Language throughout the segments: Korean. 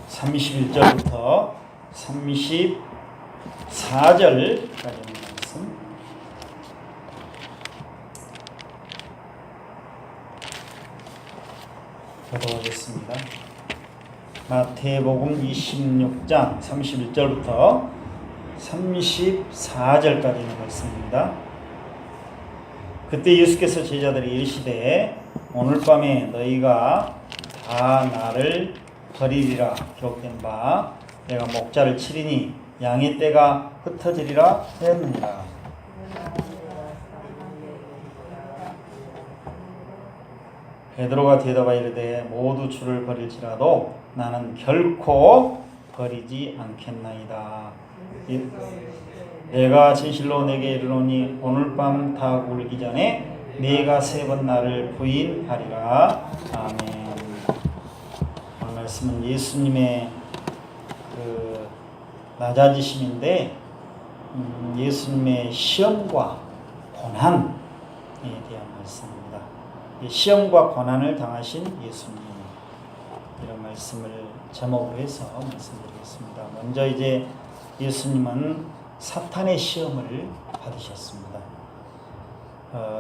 31절부터 34절까지 있는 말씀 보도하겠습니다. 마태복음 26장 31절부터 34절까지 있는 말씀입니다. 그때 예수께서 제자들에게 이르시되 오늘 밤에 너희가 다 나를 버리리라 기록된 바 내가 목자를 치리니 양의 떼가 흩어지리라 하였느니라. 베드로가 대답하여 이르되 모두 주를 버릴지라도 나는 결코 버리지 않겠나이다. 내가 진실로 내게 이르노니 오늘 밤 다 울기 전에 네가 3번 나를 부인하리라. 아멘. 오늘 말씀은 예수님의 낮아지심인데 예수님의 시험과 고난에 대한 말씀입니다. 시험과 고난을 당하신 예수님, 이런 말씀을 제목으로 해서 말씀드리겠습니다. 먼저 이제 예수님은 사탄의 시험을 받으셨습니다.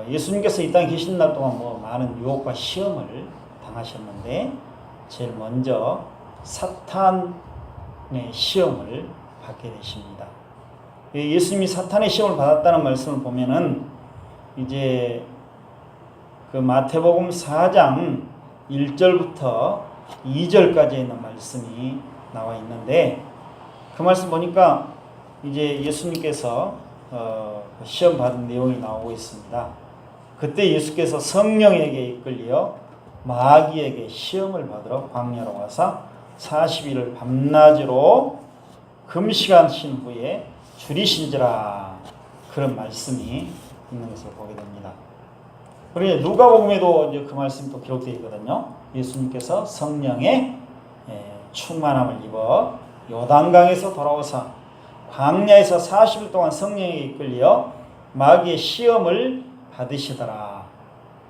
예수님께서 이 땅에 계신 날 동안 많은 유혹과 시험을 당하셨는데 제일 먼저 사탄의 시험을 받게 되십니다. 예수님이 사탄의 시험을 받았다는 말씀을 보면은 이제 그 마태복음 4장 1절부터 2절까지 있는 말씀이 나와 있는데 그 말씀 보니까 이제 예수님께서 시험 받은 내용이 나오고 있습니다. 그때 예수께서 성령에게 이끌려 마귀에게 시험을 받으러 광야로 와서 40일을 밤낮으로 금식하신 후에 줄이신지라, 그런 말씀이 있는 것을 보게 됩니다. 그리고 누가복음에도 이제 그 말씀이 또 기록되어 있거든요. 예수님께서 성령의 충만함을 입어 요단강에서 돌아오사 광야에서 40일 동안 성령에게 이끌려 마귀의 시험을 받으시더라.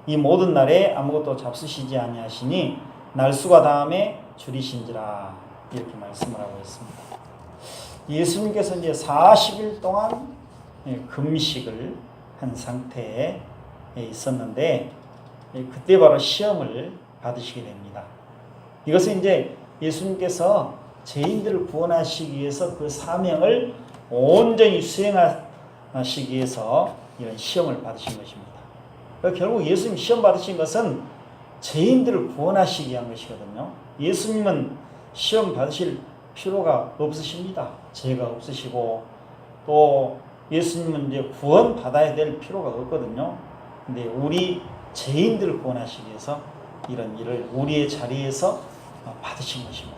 이 모든 날에 아무것도 잡수시지 아니하시니 날수가 다음에 줄이신지라, 이렇게 말씀을 하고 있습니다. 예수님께서 이제 40일 동안 금식을 한 상태에 있었는데 그때 바로 시험을 받으시게 됩니다. 이것은 이제 예수님께서 죄인들을 구원하시기 위해서 그 사명을 온전히 수행하시기 위해서 이런 시험을 받으신 것입니다. 결국 예수님 시험 받으신 것은 죄인들을 구원하시기 위한 것이거든요. 예수님은 시험 받으실 필요가 없으십니다. 죄가 없으시고 또 예수님은 이제 구원 받아야 될 필요가 없거든요. 근데 우리 죄인들을 구원하시기 위해서 이런 일을 우리의 자리에서 받으신 것입니다.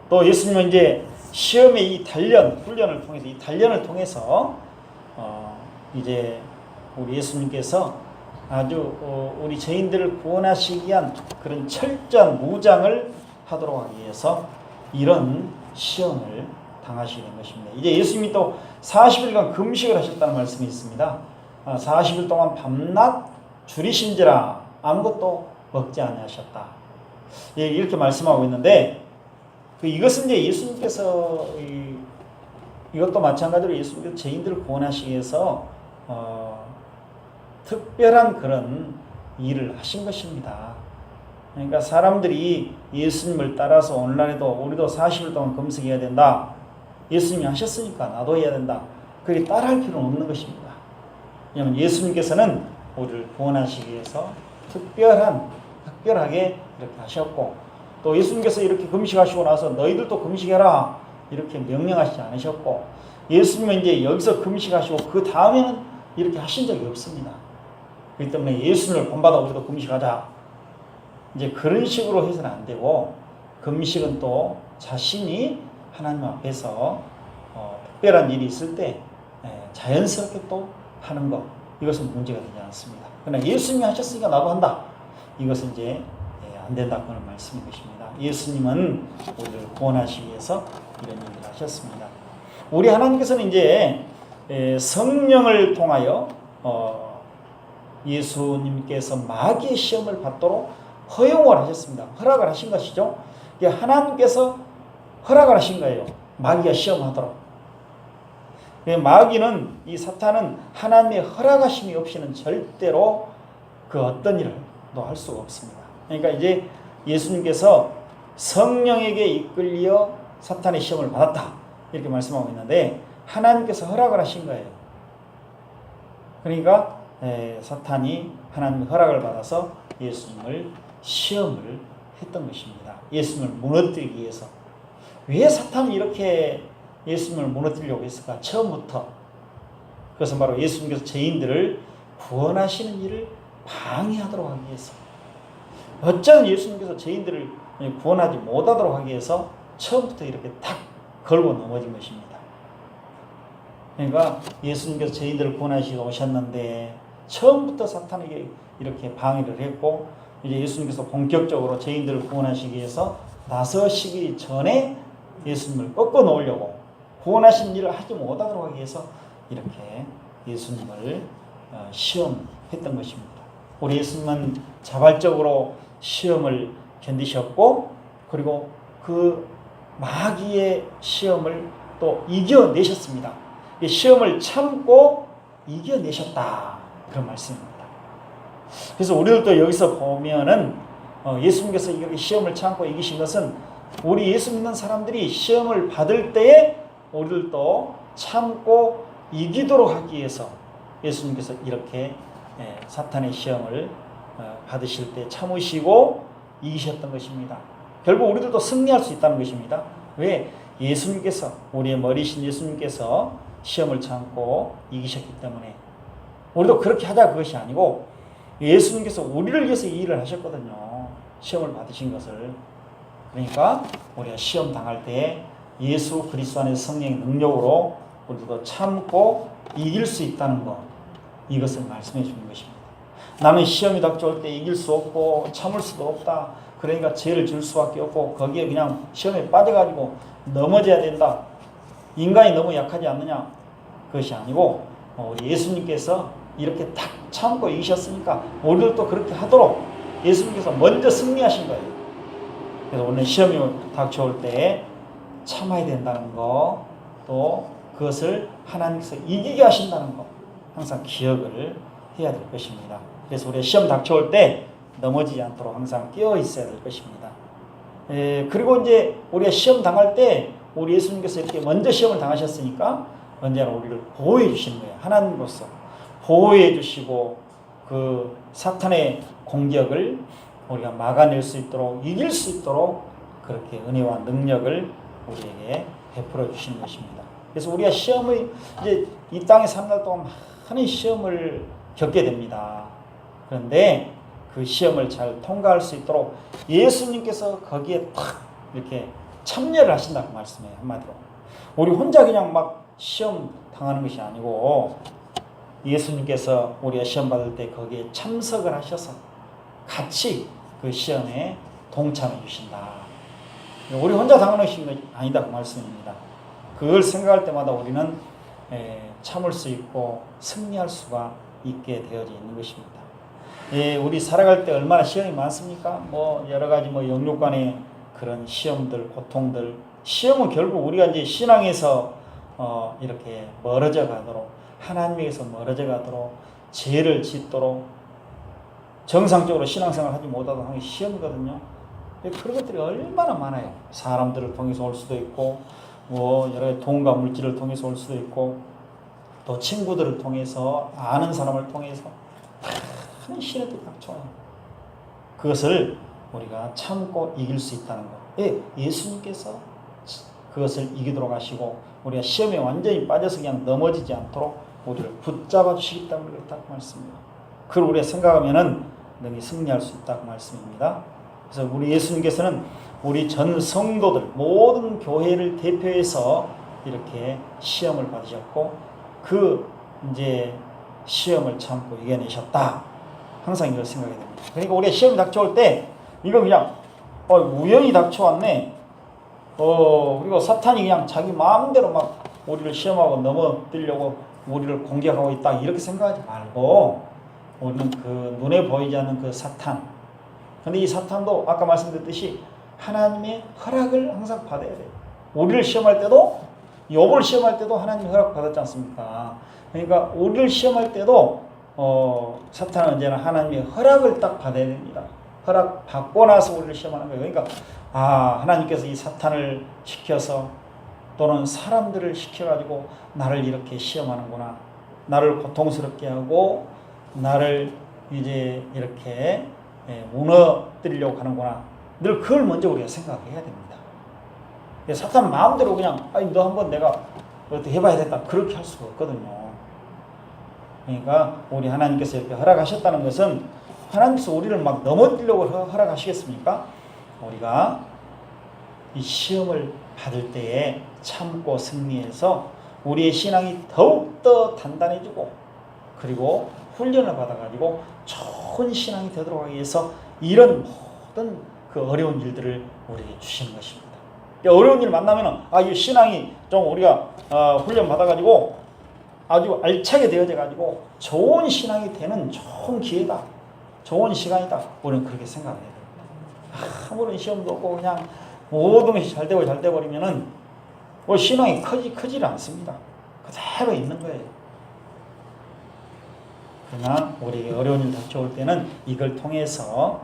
또 예수님은 이제 시험의 이 훈련을 통해서, 이 단련을 통해서 이제 우리 예수님께서 아주 우리 죄인들을 구원하시기 위한 그런 철저한 무장을 하도록 하기 위해서 이런 시험을 당하시게 된 것입니다. 이제 예수님이 또 40일간 금식을 하셨다는 말씀이 있습니다. 40일 동안 밤낮 줄이신지라 아무것도 먹지 아니하셨다, 이렇게 말씀하고 있는데 이것은 이제 예수님께서 이것도 마찬가지로 예수님께서 죄인들을 구원하시기 위해서 특별한 그런 일을 하신 것입니다. 그러니까 사람들이 예수님을 따라서 오늘날에도 우리도 40일 동안 금식해야 된다, 예수님이 하셨으니까 나도 해야 된다, 그게 따라할 필요는 없는 것입니다. 왜냐하면 예수님께서는 우리를 구원하시기 위해서 특별하게 이렇게 하셨고, 또 예수님께서 이렇게 금식하시고 나서 너희들도 금식해라 이렇게 명령하시지 않으셨고, 예수님은 이제 여기서 금식하시고 그 다음에는 이렇게 하신 적이 없습니다. 그렇기 때문에 예수님을 본받아 우리도 금식하자, 이제 그런 식으로 해서는 안 되고, 금식은 또 자신이 하나님 앞에서 특별한 일이 있을 때 자연스럽게 또 하는 것, 이것은 문제가 되지 않습니다. 그러나 예수님이 하셨으니까 나도 한다, 이것은 이제 안 된다고 하는 말씀인 것입니다. 예수님은 우리를 구원하시기 위해서 이런 일을 하셨습니다. 우리 하나님께서는 이제 성령을 통하여 예수님께서 마귀의 시험을 받도록 허용을 하셨습니다. 허락을 하신 것이죠. 이게 하나님께서 허락을 하신 거예요. 마귀가 시험하도록. 마귀는, 이 사탄은 하나님의 허락하심이 없이는 절대로 그 어떤 일을 할 수가 없습니다. 그러니까 이제 예수님께서 성령에게 이끌려 사탄의 시험을 받았다 이렇게 말씀하고 있는데 하나님께서 허락을 하신 거예요. 그러니까 사탄이 하나님의 허락을 받아서 예수님을 시험을 했던 것입니다. 예수님을 무너뜨리기 위해서. 왜 사탄이 이렇게 예수님을 무너뜨리려고 했을까? 처음부터. 그것은 바로 예수님께서 죄인들을 구원하시는 일을 방해하도록 하기 위해서. 어쩌면 예수님께서 죄인들을 구원하지 못하도록 하기 위해서 처음부터 이렇게 탁 걸고 넘어진 것입니다. 그러니까 예수님께서 죄인들을 구원하시러 오셨는데 처음부터 사탄에게 이렇게 방해를 했고 이제 예수님께서 본격적으로 죄인들을 구원하시기 위해서 나서시기 전에 예수님을 꺾어 놓으려고 구원하신 일을 하지 못하도록 하기 위해서 이렇게 예수님을 시험했던 것입니다. 우리 예수님은 자발적으로 시험을 견디셨고 그리고 그 마귀의 시험을 또 이겨내셨습니다. 시험을 참고 이겨내셨다 그런 말씀입니다. 그래서 우리들도 여기서 보면은 예수님께서 이렇게 시험을 참고 이기신 것은 우리 예수 믿는 사람들이 시험을 받을 때에 우리들도 참고 이기도록 하기 위해서 예수님께서 이렇게 사탄의 시험을 받으실 때 참으시고 이기셨던 것입니다. 결국 우리들도 승리할 수 있다는 것입니다. 왜? 예수님께서, 우리의 머리신 예수님께서 시험을 참고 이기셨기 때문에 우리도 그렇게 하자 그것이 아니고 예수님께서 우리를 위해서 이 일을 하셨거든요. 시험을 받으신 것을. 그러니까 우리가 시험 당할 때 예수 그리스도 안에서 성령의 능력으로 우리도 참고 이길 수 있다는 것, 이것을 말씀해 주는 것입니다. 나는 시험이 닥쳐올 때 이길 수 없고 참을 수도 없다. 그러니까 죄를 질 수밖에 없고 거기에 그냥 시험에 빠져가지고 넘어져야 된다. 인간이 너무 약하지 않느냐? 그것이 아니고 우리 예수님께서 이렇게 딱 참고 이기셨으니까 우리들도 그렇게 하도록 예수님께서 먼저 승리하신 거예요. 그래서 오늘 시험이 닥쳐올 때 참아야 된다는 거, 또 그것을 하나님께서 이기게 하신다는 거 항상 기억을 해야 될 것입니다. 그래서 우리 시험 닥쳐올 때 넘어지지 않도록 항상 깨어 있어야 될 것입니다. 그리고 이제 우리가 시험 당할 때 우리 예수님께서 이렇게 먼저 시험을 당하셨으니까 언제나 우리를 보호해 주시는 거예요. 하나님으로서 보호해 주시고 그 사탄의 공격을 우리가 막아낼 수 있도록 이길 수 있도록 그렇게 은혜와 능력을 우리에게 베풀어 주시는 것입니다. 그래서 우리가 시험을 이제 이 땅에 사는 날 동안 많은 시험을 겪게 됩니다. 그런데 그 시험을 잘 통과할 수 있도록 예수님께서 거기에 탁 이렇게 참여를 하신다고 말씀해요. 한마디로 우리 혼자 그냥 막 시험 당하는 것이 아니고 예수님께서 우리가 시험 받을 때 거기에 참석을 하셔서 같이 그 시험에 동참해 주신다. 우리 혼자 당하는 것이 아니다 그 말씀입니다. 그걸 생각할 때마다 우리는 참을 수 있고 승리할 수가 있게 되어져 있는 것입니다. 우리 살아갈 때 얼마나 시험이 많습니까? 여러 가지 영육간의 그런 시험들, 고통들. 시험은 결국 우리가 이제 신앙에서 이렇게 멀어져 가도록, 하나님에게서 멀어져 가도록, 죄를 짓도록, 정상적으로 신앙생활 하지 못하도록 하는 게 시험이거든요. 그런 것들이 얼마나 많아요. 사람들을 통해서 올 수도 있고, 여러 가지 돈과 물질을 통해서 올 수도 있고, 또 친구들을 통해서, 아는 사람을 통해서 많은 시련들이 닥쳐요. 그것을 우리가 참고 이길 수 있다는 것. 예수님께서 그것을 이기도록 하시고 우리가 시험에 완전히 빠져서 그냥 넘어지지 않도록 우리를 붙잡아 주시기 때문에 그렇다고 말씀입니다. 그걸 우리가 생각하면은 능히 승리할 수 있다고 말씀입니다. 그래서 우리 예수님께서는 우리 전 성도들 모든 교회를 대표해서 이렇게 시험을 받으셨고 그 이제 시험을 참고 이겨내셨다. 항상 이걸 생각해야 됩니다. 그러니까 우리가 시험이 닥쳐올 때 이거 그냥 우연히 닥쳐왔네. 그리고 사탄이 그냥 자기 마음대로 막 우리를 시험하고 넘어뜨리려고 우리를 공격하고 있다 이렇게 생각하지 말고 우리는 그 눈에 보이지 않는 그 사탄. 근데 이 사탄도 아까 말씀드렸듯이 하나님의 허락을 항상 받아야 돼요. 우리를 시험할 때도, 욥을 시험할 때도 하나님 허락 받았지 않습니까? 그러니까 우리를 시험할 때도 사탄은 언제나 하나님의 허락을 딱 받아야 됩니다. 허락 받고 나서 우리를 시험하는 거예요. 그러니까 하나님께서 이 사탄을 시켜서 또는 사람들을 시켜가지고 나를 이렇게 시험하는구나. 나를 고통스럽게 하고 나를 이제 이렇게 무너뜨리려고 하는구나. 늘 그걸 먼저 우리가 생각해야 됩니다. 사탄은 마음대로 그냥 너 한번 내가 어떻게 해봐야 된다 그렇게 할 수가 없거든요. 그러니까 우리 하나님께서 이렇게 허락하셨다는 것은 하나님께서 우리를 막 넘어뜨리려고 허락하시겠습니까? 우리가 이 시험을 받을 때에 참고 승리해서 우리의 신앙이 더욱더 단단해지고 그리고 훈련을 받아가지고 좋은 신앙이 되도록 하기 위해서 이런 모든 그 어려운 일들을 우리에게 주시는 것입니다. 어려운 일 만나면은 이 신앙이 좀 우리가 훈련 받아가지고 아주 알차게 되어져가지고 좋은 신앙이 되는 좋은 기회다. 좋은 시간이다. 우리는 그렇게 생각해야 됩니다. 아무런 시험도 없고 그냥 모든 것이 잘 되고 잘 돼버리면은 신앙이 크질 않습니다. 그대로 있는 거예요. 그러나 우리에게 어려운 일 닥쳐올 때는 이걸 통해서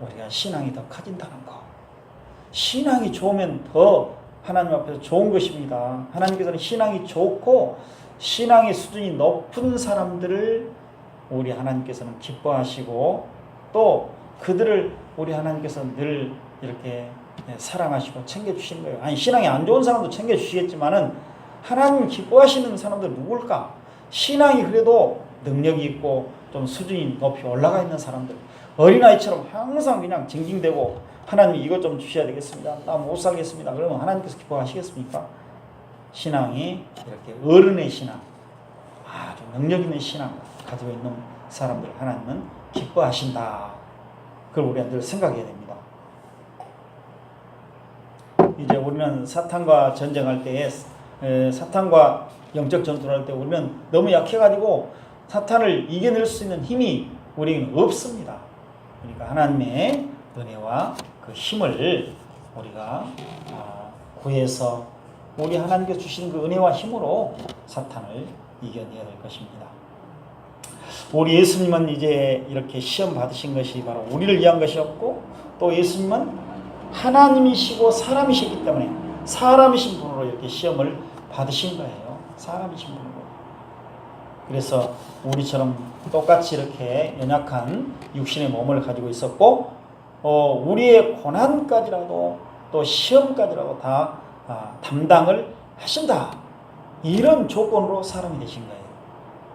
우리가 신앙이 더 커진다는 거. 신앙이 좋으면 더 하나님 앞에서 좋은 것입니다. 하나님께서는 신앙이 좋고 신앙의 수준이 높은 사람들을 우리 하나님께서는 기뻐하시고 또 그들을 우리 하나님께서 늘 이렇게 사랑하시고 챙겨주시는 거예요. 아니 신앙이 안 좋은 사람도 챙겨주시겠지만은 하나님 기뻐하시는 사람들 누굴까? 신앙이 그래도 능력이 있고 좀 수준이 높이 올라가 있는 사람들, 어린아이처럼 항상 그냥 징징대고 하나님 이것 좀 주셔야 되겠습니다. 나 못 살겠습니다. 그러면 하나님께서 기뻐하시겠습니까? 신앙이 이렇게 어른의 신앙, 아주 능력 있는 신앙 가지고 있는 사람들 하나님은 기뻐하신다. 그걸 우리가 늘 생각해야 됩니다. 이제 우리는 사탄과 전쟁할 때에 사탄과 영적 전투를 할 때 우리는 너무 약해가지고 사탄을 이겨낼 수 있는 힘이 우리에게는 없습니다. 그러니까 하나님의 은혜와 그 힘을 우리가 구해서 우리 하나님께서 주신 그 은혜와 힘으로 사탄을 이겨내야 될 것입니다. 우리 예수님은 이제 이렇게 시험 받으신 것이 바로 우리를 위한 것이었고 또 예수님은 하나님이시고 사람이시기 때문에 사람이신 분으로 이렇게 시험을 받으신 거예요. 사람이신 분으로. 그래서 우리처럼 똑같이 이렇게 연약한 육신의 몸을 가지고 있었고 우리의 고난까지라도 또 시험까지라도 다 담당을 하신다. 이런 조건으로 사람이 되신 거예요.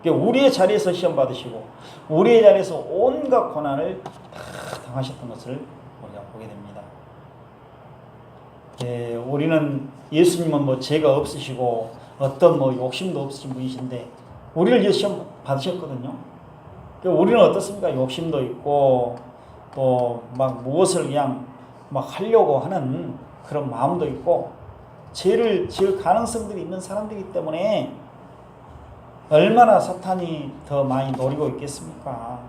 그러니까 우리의 자리에서 시험 받으시고 우리의 자리에서 온갖 고난을 다 당하셨던 것을 우리가 보게 됩니다. 우리는 예수님은 죄가 없으시고 어떤 욕심도 없으신 분이신데 우리를 위해 시험 받으셨거든요. 그러니까 우리는 어떻습니까? 욕심도 있고 또 막 무엇을 그냥 막 하려고 하는 그런 마음도 있고 죄를 지을 가능성들이 있는 사람들이기 때문에 얼마나 사탄이 더 많이 노리고 있겠습니까?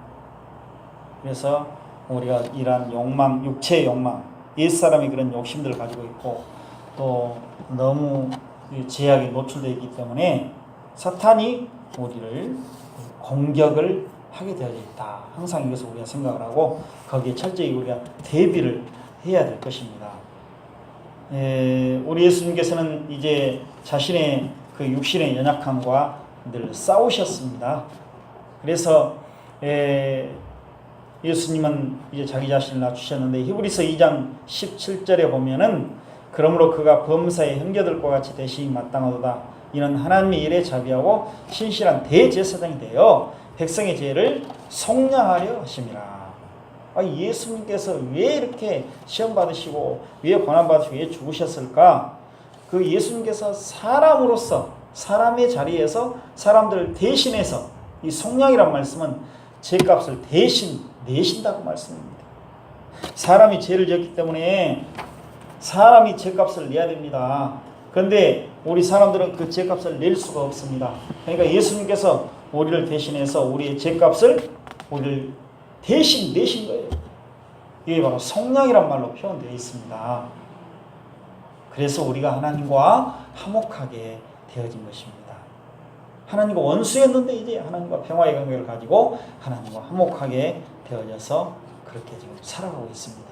그래서 우리가 이러한 욕망, 육체의 욕망, 옛사람이 그런 욕심들을 가지고 있고 또 너무 제약에 노출되어 있기 때문에 사탄이 우리를 공격을 하게 되어 있다. 항상 이것을 우리가 생각을 하고 거기에 철저히 우리가 대비를 해야 될 것입니다. 우리 예수님께서는 이제 자신의 그 육신의 연약함과 늘 싸우셨습니다. 그래서 예수님은 이제 자기 자신을 낮추셨는데 히브리서 2장 17절에 보면은 그러므로 그가 범사의 형제들과 같이 대신이 마땅하도다. 이는 하나님의 일에 자비하고 신실한 대제사장이 되어 백성의 죄를 속량하려 하심이라. 예수님께서 왜 이렇게 시험 받으시고 왜 고난 받으시고 왜 죽으셨을까? 그 예수님께서 사람으로서 사람의 자리에서 사람들을 대신해서 이 속량이란 말씀은 죄값을 대신 내신다고 말씀입니다. 사람이 죄를 지었기 때문에 사람이 죄값을 내야 됩니다. 그런데 우리 사람들은 그 죄값을 낼 수가 없습니다. 그러니까 예수님께서 우리를 대신해서 우리의 죄값을 우리를 대신 내신 거예요. 이게 바로 속량이란 말로 표현되어 있습니다. 그래서 우리가 하나님과 화목하게 되어진 것입니다. 하나님과 원수였는데 이제 하나님과 평화의 관계를 가지고 하나님과 화목하게 되어져서 그렇게 지금 살아가고 있습니다.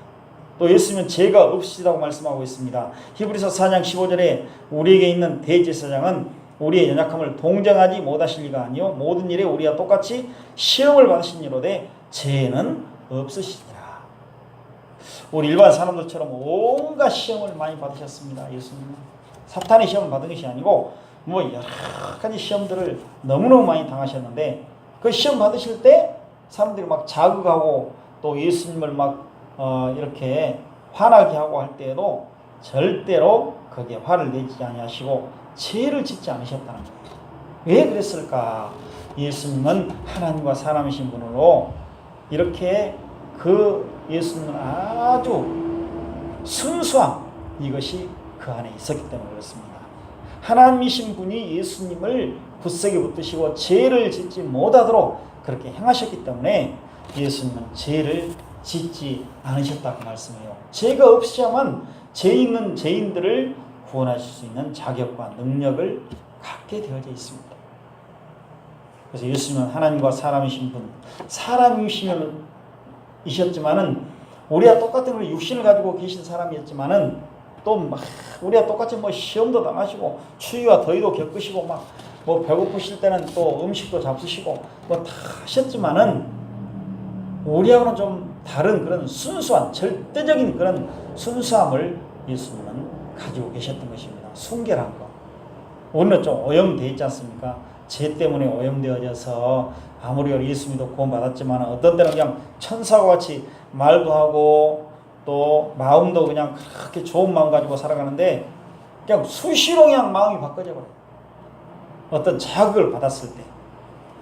또 예수님은 죄가 없으시다고 말씀하고 있습니다. 히브리서 4장 15절에 우리에게 있는 대제사장은 우리의 연약함을 동정하지 못하실 리가 아니요 모든 일에 우리와 똑같이 시험을 받으신 이로되 죄는 없으시니라. 우리 일반 사람들처럼 온갖 시험을 많이 받으셨습니다. 예수님은 사탄의 시험을 받은 것이 아니고 뭐 여러 가지 시험들을 너무너무 많이 당하셨는데 그 시험 받으실 때 사람들이 막 자극하고 또 예수님을 막 이렇게 화나게 하고 할 때에도 절대로 거기에 화를 내지 아니하시고 죄를 짓지 않으셨다는 거예요. 왜 그랬을까? 예수님은 하나님과 사람이신 분으로 이렇게 그 예수님은 아주 순수함, 이것이 그 안에 있었기 때문에 그렇습니다. 하나님이신 분이 예수님을 굳세게 붙드시고 죄를 짓지 못하도록 그렇게 행하셨기 때문에 예수님은 죄를 짓지 않으셨다고 말씀해요. 죄가 없이야만 죄 있는 죄인들을 구원하실 수 있는 자격과 능력을 갖게 되어져 있습니다. 그래서 예수님은 하나님과 사람이신 분, 사람이시면이셨지만은 우리와 똑같은 걸 육신을 가지고 계신 사람이었지만은 또 막 우리와 똑같이 뭐 시험도 당하시고 추위와 더위도 겪으시고 막 뭐 배고프실 때는 또 음식도 잡수시고 뭐 다 하셨지만은 우리하고는 좀 다른 그런 순수한 절대적인 그런 순수함을 예수님은 가지고 계셨던 것입니다. 순결한 거. 우리는 좀 오염되어 있지 않습니까? 죄 때문에 오염되어져서 아무리 예수님도 구원받았지만 어떤 때는 그냥 천사와 같이 말도 하고 또 마음도 그냥 그렇게 좋은 마음 가지고 살아가는데 그냥 수시로 그냥 마음이 바꿔져 버려요. 어떤 자극을 받았을 때.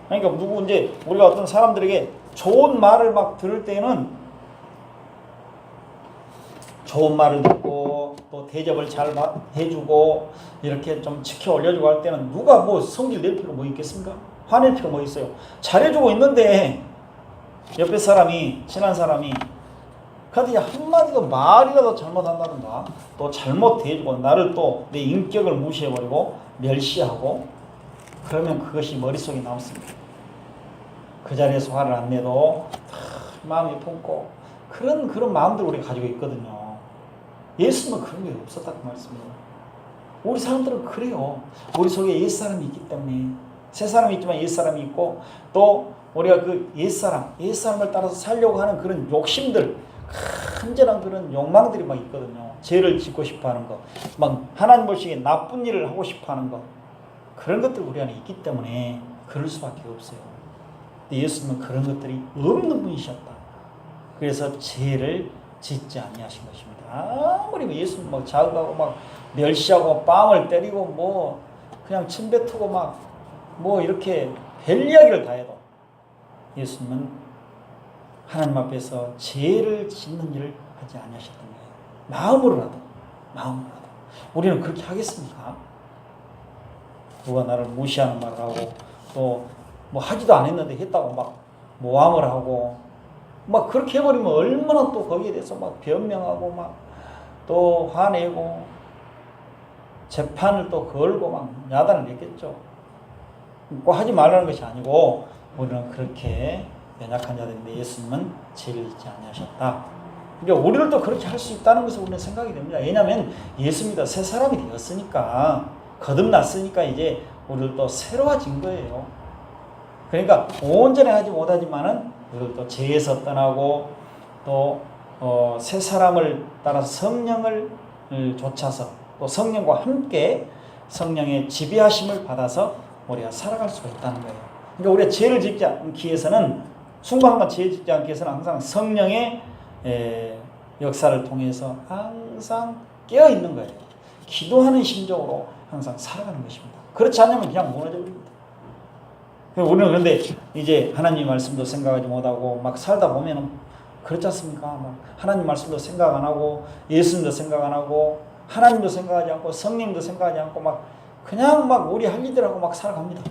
그러니까 누구 이제 우리가 어떤 사람들에게 좋은 말을 막 들을 때는 좋은 말을 듣고 또 대접을 잘 해주고 이렇게 좀 지켜 올려주고 할 때는 누가 뭐 성질 낼 필요 뭐 있겠습니까? 화낼 필요 뭐 있어요? 잘해주고 있는데 옆에 사람이 친한 사람이 그한테 한마디도 말이라도 잘못한다든가 또 잘못 대해주고 나를 또 내 인격을 무시해버리고 멸시하고 그러면 그것이 머릿속에 남습니다. 그 자리에서 화를 안 내도 마음이 품고 그런 마음들 우리가 가지고 있거든요. 예수님은 그런 게 없었다고 말씀해요. 우리 사람들은 그래요. 우리 속에 옛사람이 있기 때문에 새사람이 있지만 옛사람이 있고 또 우리가 그 옛사람을 따라서 살려고 하는 그런 욕심들 간절한 그런 욕망들이 막 있거든요. 죄를 짓고 싶어 하는 거, 막 하나님 보시기에 나쁜 일을 하고 싶어 하는 거, 그런 것들 우리 안에 있기 때문에 그럴 수밖에 없어요. 근데 예수님은 그런 것들이 없는 분이셨다. 그래서 죄를 짓지 아니하신 것입니다. 아무리 예수님 막 자극하고 막 멸시하고 뺨을 때리고 뭐 그냥 침 뱉고 막 뭐 이렇게 별 이야기를 다 해도 예수님은 하나님 앞에서 죄를 짓는 일을 하지 아니하셨던 거예요. 마음으로라도. 우리는 그렇게 하겠습니까? 누가 나를 무시하는 말을 하고 또 뭐 하지도 않았는데 했다고 막 모함을 하고 막 그렇게 해버리면 얼마나 또 거기에 대해서 막 변명하고 막 또 화내고 재판을 또 걸고 막 야단을 냈겠죠. 꼭 하지 말라는 것이 아니고 우리는 그렇게 연약한 자들인데 예수님은 죄를 짓지 아니하셨다. 그러니까 우리를 또 그렇게 할 수 있다는 것을 우리는 생각이 됩니다. 왜냐하면 예수님도 새 사람이 되었으니까 거듭났으니까 이제 우리를 또 새로워진 거예요. 그러니까 온전히 하지 못하지만은 우리를 또 죄에서 떠나고 또 새 사람을 따라서 성령을 좇아서 또 성령과 함께 성령의 지배하심을 받아서 우리가 살아갈 수가 있다는 거예요. 그러니까 우리가 죄를 짓지 않기 위해서는 순간순간 죄 짓지 않기 위해서는 항상 성령의 역사를 통해서 항상 깨어 있는 거예요. 기도하는 심정으로 항상 살아가는 것입니다. 그렇지 않으면 그냥 무너져 버립니다. 우리는 그런데 이제 하나님 말씀도 생각하지 못하고 막 살다 보면은 그렇지 않습니까? 막 하나님 말씀도 생각 안 하고 예수님도 생각 안 하고 하나님도 생각하지 않고 성령도 생각하지 않고 막 그냥 막 우리 할 일들하고 막 살아갑니다.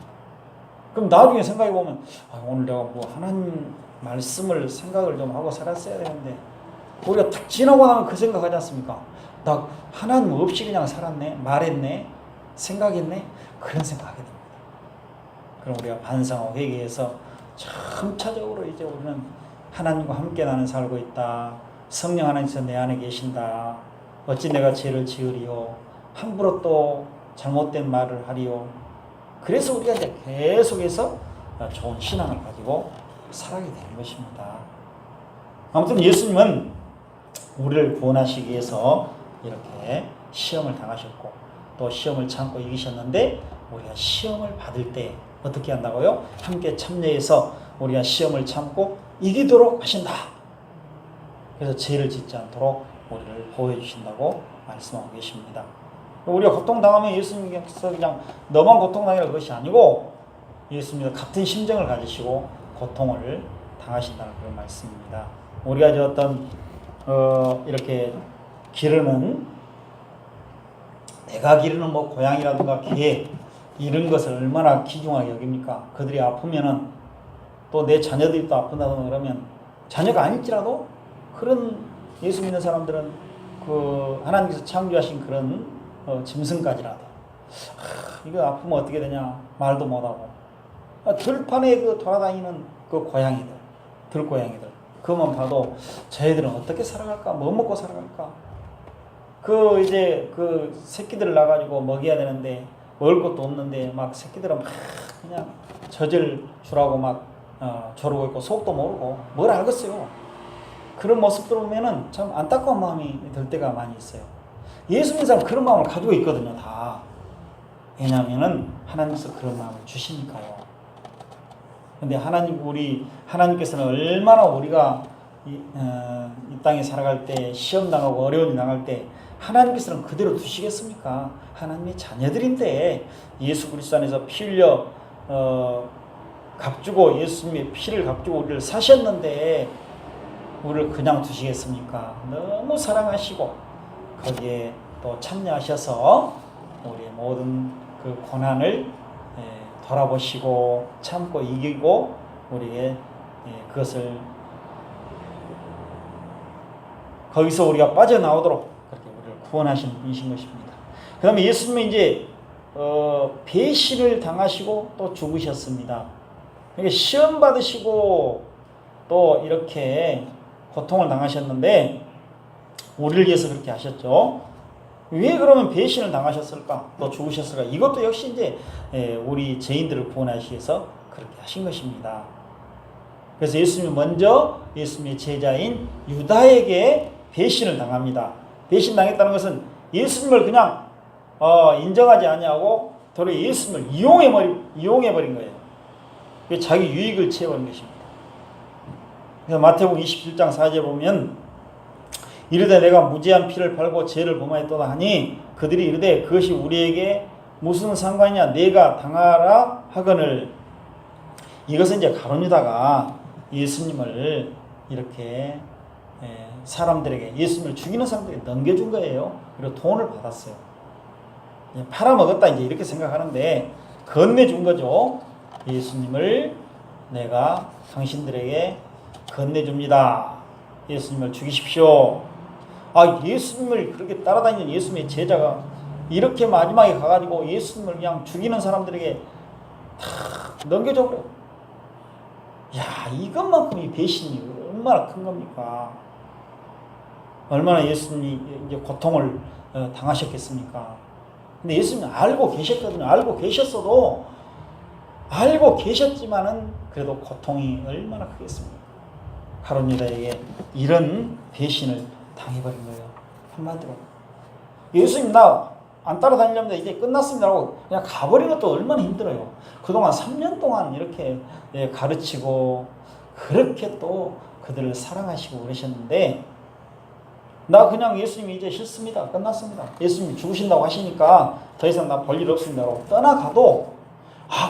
그럼 나중에 생각해 보면 오늘 내가 뭐 하나님 말씀을 생각을 좀 하고 살았어야 되는데 우리가 탁 지나고 나면 그 생각하지 않습니까? 나 하나님 없이 그냥 살았네, 말했네, 생각했네, 그런 생각하게 됩니다. 그럼 우리가 반성하고 회개해서 점차적으로 이제 우리는 하나님과 함께 나는 살고 있다. 성령 하나님께서 내 안에 계신다. 어찌 내가 죄를 지으리요. 함부로 또 잘못된 말을 하리요. 그래서 우리가 이제 계속해서 좋은 신앙을 가지고 살아가게 되는 것입니다. 아무튼 예수님은 우리를 구원하시기 위해서 이렇게 시험을 당하셨고 또 시험을 참고 이기셨는데 우리가 시험을 받을 때 어떻게 한다고요? 함께 참여해서 우리가 시험을 참고 이기도록 하신다. 그래서 죄를 짓지 않도록 우리를 보호해 주신다고 말씀하고 계십니다. 우리가 고통당하면 예수님께서 그냥 너만 고통당하라 그것이 아니고 예수님과 같은 심정을 가지시고 고통을 당하신다는 그런 말씀입니다. 우리가 저 어떤 이렇게 기르는 내가 기르는 뭐 고양이라든가 개 이런 것을 얼마나 귀중하게 여깁니까? 그들이 아프면은 또 내 자녀들이 또 아픈다고 그러면 자녀가 아닐지라도 그런 예수 믿는 사람들은 그 하나님께서 창조하신 그런 짐승까지라도 이거 아프면 어떻게 되냐 말도 못하고 들판에 그 돌아다니는 그 고양이들 들고양이들 그것만 봐도 저희들은 어떻게 살아갈까 뭐 먹고 살아갈까 그 이제 그 새끼들을 낳아가지고 먹여야 되는데 먹을 것도 없는데 막 새끼들은 막 그냥 젖을 주라고 막 조르고 있고 속도 모르고 뭘 알겠어요. 그런 모습들 보면은 참 안타까운 마음이 들 때가 많이 있어요. 예수 믿는 사람 그런 마음을 가지고 있거든요, 다. 왜냐하면은 하나님께서 그런 마음을 주시니까요. 근데 하나님께서는 얼마나 우리가 이 땅에 살아갈 때 시험 당하고 어려움이 당할 때 하나님께서는 그대로 두시겠습니까? 하나님의 자녀들인데 예수 그리스도 안에서 피 흘려 값주고 예수님의 피를 값주고 우리를 사셨는데 우리를 그냥 두시겠습니까? 너무 사랑하시고 거기에 또 참여하셔서 우리의 모든 그 고난을 돌아보시고 참고 이기고 우리에게 그것을 거기서 우리가 빠져나오도록 그렇게 우리를 구원하시는 분이신 것입니다. 그 다음에 예수님은 이제 배신을 당하시고 또 죽으셨습니다. 그러니까 시험 받으시고 또 이렇게 고통을 당하셨는데 우리를 위해서 그렇게 하셨죠. 왜 그러면 배신을 당하셨을까? 또 죽으셨을까? 이것도 역시 이제 우리 죄인들을 구원하시기 위해서 그렇게 하신 것입니다. 그래서 예수님이 먼저 예수님의 제자인 유다에게 배신을 당합니다. 배신당했다는 것은 예수님을 그냥 인정하지 아니하고 도리어 예수님을 이용해버린 거예요. 자기 유익을 취해버린 것입니다. 그래서 마태복음 27장 4절에 보면 이르되 내가 무죄한 피를 팔고 죄를 범하였도다 하니 그들이 이르되 그것이 우리에게 무슨 상관이냐 내가 당하라 하거늘. 이것은 이제 가룟유다가 예수님을 이렇게 사람들에게 예수님을 죽이는 사람들에게 넘겨준 거예요. 그리고 돈을 받았어요. 팔아먹었다 이제 이렇게 생각하는데 건네준 거죠. 예수님을 내가 당신들에게 건네줍니다. 예수님을 죽이십시오. 예수님을 그렇게 따라다니는 예수님의 제자가 이렇게 마지막에 가가지고 예수님을 그냥 죽이는 사람들에게 다 넘겨줘버려. 이것만큼 이 배신이 얼마나 큰 겁니까? 얼마나 예수님이 이제 고통을 당하셨겠습니까? 근데 예수님은 알고 계셨거든요. 알고 계셨지만은 그래도 고통이 얼마나 크겠습니까? 가룟유다에게 이런 배신을 당해버린 거예요. 한마디로 예수님 나 안 따라다니려면 이제 끝났습니다라고 그냥 가버린 것도 얼마나 힘들어요. 그동안 3년 동안 이렇게 가르치고 그렇게 또 그들을 사랑하시고 그러셨는데 나 그냥 예수님이 이제 싫습니다. 끝났습니다. 예수님이 죽으신다고 하시니까 더 이상 나 볼 일 없습니다라고 떠나가도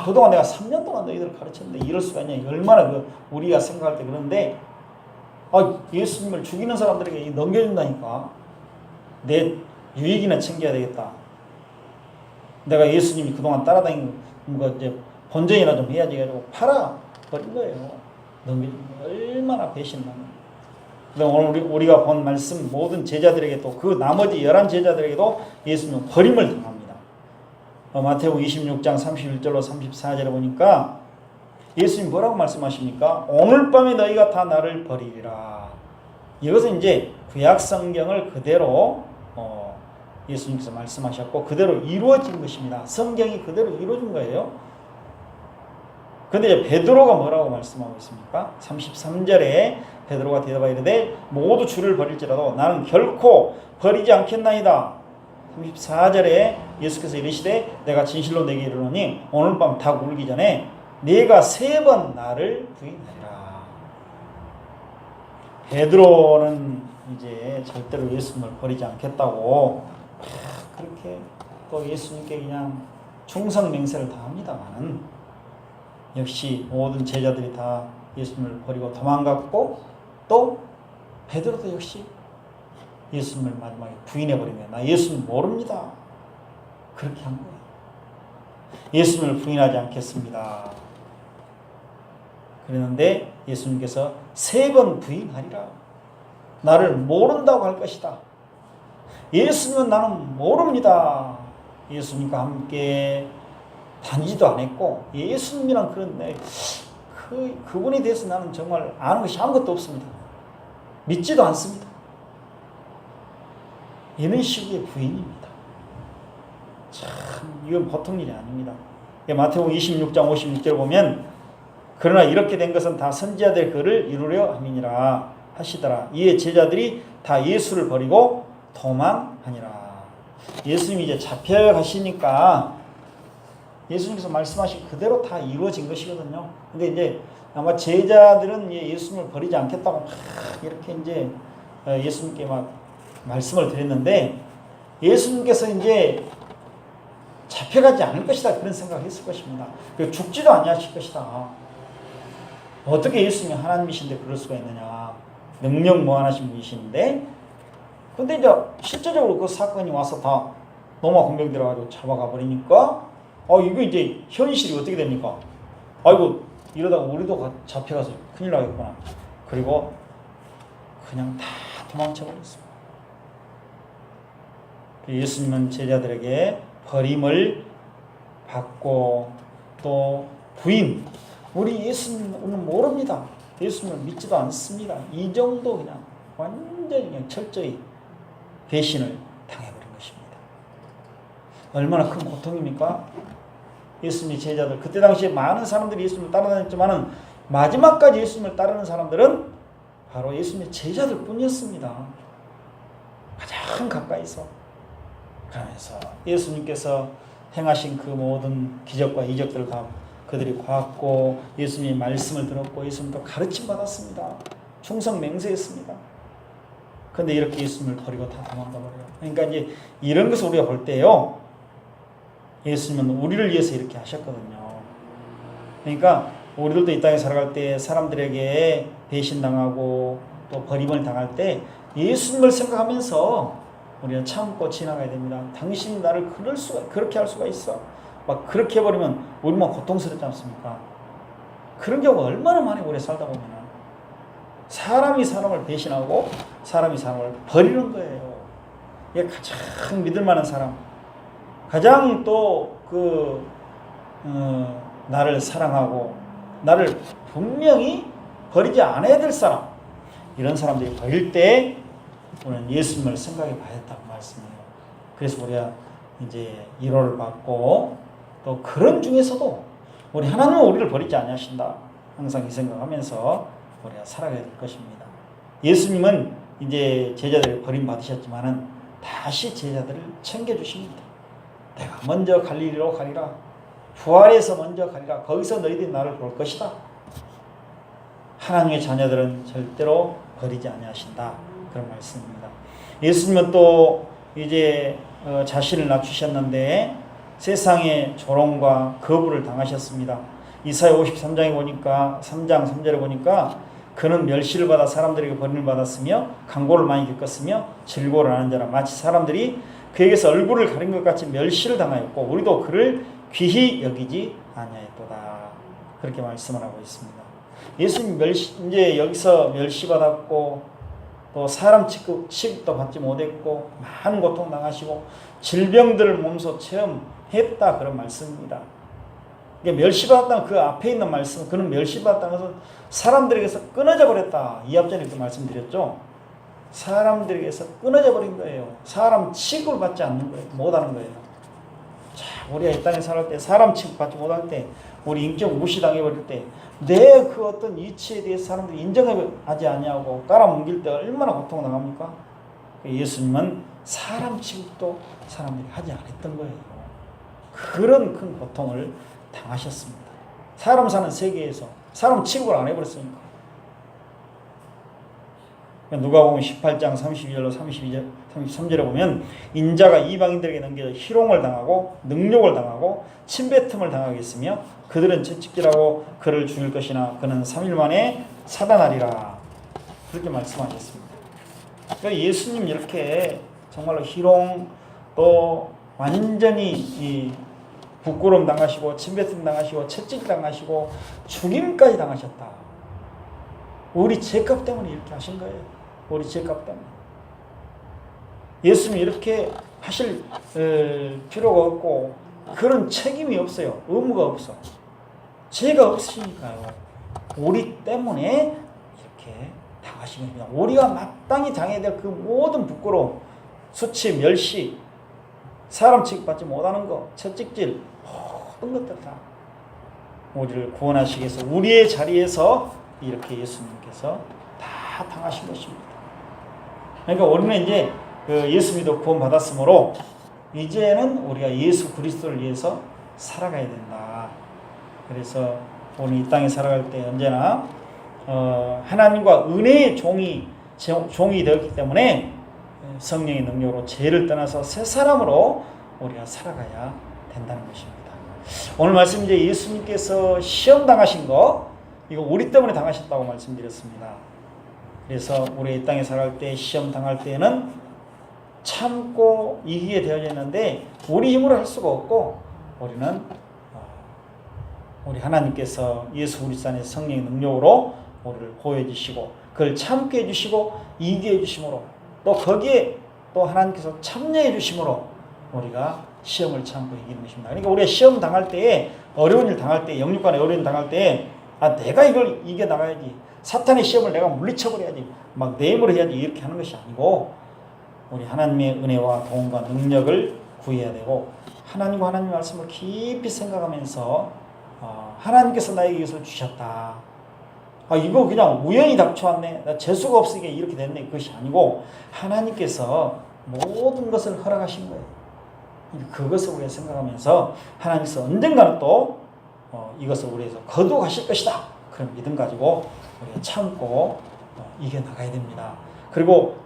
그동안 내가 3년 동안 너희들을 가르쳤는데 이럴 수가 있냐. 얼마나 우리가 생각할 때 그런데 예수님을 죽이는 사람들에게 넘겨준다니까. 내 유익이나 챙겨야 되겠다. 내가 예수님이 그동안 따라다니는 거 이제 본전이나 좀 해야지 해가지고 팔아버린 거예요. 넘겨준 거. 얼마나 배신나는. 오늘 우리가 본 말씀 모든 제자들에게 또 그 나머지 11 제자들에게도 예수님은 버림을 당합니다. 마태복음 26장 31절로 34절에 보니까 예수님 뭐라고 말씀하십니까? 오늘 밤에 너희가 다 나를 버리리라. 이것은 이제 구약 성경을 그대로 예수님께서 말씀하셨고 그대로 이루어진 것입니다. 성경이 그대로 이루어진 거예요. 그런데 이제 베드로가 뭐라고 말씀하고 있습니까? 33절에 베드로가 대답하여 이르되 모두 주를 버릴지라도 나는 결코 버리지 않겠나이다. 34절에 예수께서 이르시되 내가 진실로 내게 이르노니 오늘 밤 닭 울기 전에 네가 3번 나를 부인하리라. 베드로는 이제 절대로 예수님을 버리지 않겠다고 그렇게 또 예수님께 그냥 충성 맹세를 다합니다만은 역시 모든 제자들이 다 예수님을 버리고 도망갔고 또 베드로도 역시 예수님을 마지막에 부인해버리면 나 예수님 모릅니다. 그렇게 한 거예요. 예수님을 부인하지 않겠습니다. 그랬는데 예수님께서 3번 부인하리라. 나를 모른다고 할 것이다. 예수님은 나는 모릅니다. 예수님과 함께 다니지도 않았고 예수님이란 그런 그분에 대해서 나는 정말 아는 것이 아무것도 없습니다. 믿지도 않습니다. 이런 식의 부인입니다. 참 이건 보통 일이 아닙니다. 마태복음 26장 56절 보면 그러나 이렇게 된 것은 다 선지자들의 글을 이루려 함이니라 하시더라. 이에 제자들이 다 예수를 버리고 도망하니라. 예수님이 이제 잡혀가시니까 예수님께서 말씀하신 그대로 다 이루어진 것이거든요. 근데 이제 아마 제자들은 예수님을 버리지 않겠다고 막 이렇게 이제 예수님께 막 말씀을 드렸는데 예수님께서 이제 잡혀가지 않을 것이다 그런 생각을 했을 것입니다. 죽지도 아니하실 것이다. 어떻게 예수님이 하나님이신데 그럴 수가 있느냐. 능력 무한하신 분이신데 근데 이제 실제적으로 그 사건이 와서 다 로마 군병 들어가지고 잡아가 버리니까 이거 이제 현실이 어떻게 됩니까? 아이고 이러다가 우리도 잡혀가서 큰일 나겠구나. 그리고 그냥 다 도망쳐 버렸습니다. 예수님은 제자들에게 버림을 받고 또 부인 우리 예수님은 모릅니다. 예수님을 믿지도 않습니다. 이 정도 그냥 완전히 그냥 철저히 배신을 당해버린 것입니다. 얼마나 큰 고통입니까? 예수님의 제자들 그때 당시에 많은 사람들이 예수님을 따라다녔지만은 마지막까지 예수님을 따르는 사람들은 바로 예수님의 제자들 뿐이었습니다. 가장 가까이서 그러면서 예수님께서 행하신 그 모든 기적과 이적들을 다 그들이 봤고 예수님의 말씀을 들었고 예수님도 가르침 받았습니다. 충성 맹세했습니다. 그런데 이렇게 예수님을 버리고 다 도망가 버려요. 그러니까 이제 이런 것을 우리가 볼 때요. 예수님은 우리를 위해서 이렇게 하셨거든요. 그러니까 우리들도 이 땅에 살아갈 때 사람들에게 배신당하고 또 버림을 당할 때 예수님을 생각하면서 우리는 참고 지나가야 됩니다. 당신이 나를 그렇게 할 수가 있어. 막 그렇게 해버리면 우리만 고통스럽지 않습니까? 그런 경우가 얼마나 많이 오래 살다 보면 사람이 사람을 배신하고 사람이 사람을 버리는 거예요. 이게 가장 믿을 만한 사람, 가장 또 나를 사랑하고 나를 분명히 버리지 않아야 될 사람, 이런 사람들이 버릴 때 우리는 예수님을 생각해 봐야 했다고 말씀해요. 그래서 우리가 이제 위로를 받고 또 그런 중에서도 우리 하나님은 우리를 버리지 아니하신다. 항상 이 생각하면서 우리가 살아가야 될 것입니다. 예수님은 이제 제자들을 버림받으셨지만은 다시 제자들을 챙겨주십니다. 내가 먼저 갈릴리로 가리라. 부활해서 먼저 가리라. 거기서 너희들이 나를 볼 것이다. 하나님의 자녀들은 절대로 버리지 아니하신다. 그런 말씀입니다. 예수님은 또 이제 자신을 낮추셨는데 세상의 조롱과 거부를 당하셨습니다. 이사야 53장에 보니까 3장 3절에 보니까 그는 멸시를 받아 사람들에게 버림을 받았으며 강고를 많이 겪었으며 즐거워를 하는 자라 마치 사람들이 그에게서 얼굴을 가린 것 같이 멸시를 당하였고 우리도 그를 귀히 여기지 아니하였도다. 그렇게 말씀을 하고 있습니다. 예수님 이제 여기서 멸시받았고 또 사람 취급도 받지 못했고 많은 고통 당하시고 질병들을 몸소 체험했다 그런 말씀입니다. 멸시받았다는 그 앞에 있는 말씀, 그는 멸시받았다는 것은 사람들에게서 끊어져 버렸다. 이 앞전에 그 말씀드렸죠. 사람들에게서 끊어져 버린 거예요. 사람 취급을 받지 않는 거예요. 못하는 거예요. 자, 우리가 이 땅에 살을 때 사람 취급받지 못할 때, 우리 인격 무시당해 버릴 때, 내 그 어떤 이치에 대해서 사람들이 인정하지 아니하고 깔아뭉길 때 얼마나 고통당합니까? 예수님은 사람 취급도 사람들이 하지 않았던 거예요. 그런 큰 고통을 당하셨습니다. 사람 사는 세계에서 사람 취급을 안 해버렸으니까. 누가복음 18장 32절로 32절, 33절에 보면 인자가 이방인들에게 넘겨져 희롱을 당하고 능욕을 당하고 침뱉음을 당하겠으며 그들은 채찍질하고 그를 죽일 것이나 그는 3일 만에 살아나리라. 그렇게 말씀하셨습니다. 그러니까 예수님 이렇게 정말로 희롱 또 완전히 부끄러움 당하시고 침뱉음 당하시고 채찍 당하시고 죽임까지 당하셨다. 우리 죄값 때문에 이렇게 하신 거예요. 우리 죄값 때문에. 예수님이 이렇게 하실 필요가 없고 그런 책임이 없어요. 의무가 없어. 죄가 없으니까요. 우리 때문에 이렇게 당하신 겁니다. 우리가 마땅히 당해야 될 그 모든 부끄러움, 수치, 멸시, 사람 취급받지 못하는 것, 채찍질, 모든 것들 다 우리를 구원하시기 위해서 우리의 자리에서 이렇게 예수님께서 다 당하신 것입니다. 그러니까 우리는 이제 예수 믿어 구원 받았으므로 이제는 우리가 예수 그리스도를 위해서 살아가야 된다. 그래서 우리 이 땅에 살아갈 때 언제나 하나님과 은혜의 종이 되었기 때문에 성령의 능력으로 죄를 떠나서 새 사람으로 우리가 살아가야 된다는 것입니다. 오늘 말씀 이제 예수님께서 시험 당하신 거 이거 우리 때문에 당하셨다고 말씀드렸습니다. 그래서 우리 이 땅에 살아갈 때 시험 당할 때는 참고 이기게 되어져 있는데 우리 힘으로 할 수가 없고 우리는 우리 하나님께서 예수 그리스도 안에서 성령의 능력으로 우리를 보호해 주시고 그걸 참게 해 주시고 이기게 해 주심으로 또 거기에 또 하나님께서 참여해 주심으로 우리가 시험을 참고 이기는 것입니다. 그러니까 우리가 시험 당할 때에 어려운 일 당할 때 영육간의 어려운 일 당할 때에 내가 이걸 이겨나가야지 사탄의 시험을 내가 물리쳐버려야지 막 내 힘으로 해야지 이렇게 하는 것이 아니고 우리 하나님의 은혜와 도움과 능력을 구해야 되고 하나님과 하나님의 말씀을 깊이 생각하면서 하나님께서 나에게 이것을 주셨다. 이거 그냥 우연히 닥쳐왔네. 나 재수가 없으니까 이렇게 됐네. 그것이 아니고 하나님께서 모든 것을 허락하신 거예요. 그것을 우리가 생각하면서 하나님께서 언젠가는 또 이것을 우리에서 거두어가실 것이다. 그런 믿음 가지고 우리가 참고 이겨나가야 됩니다. 그리고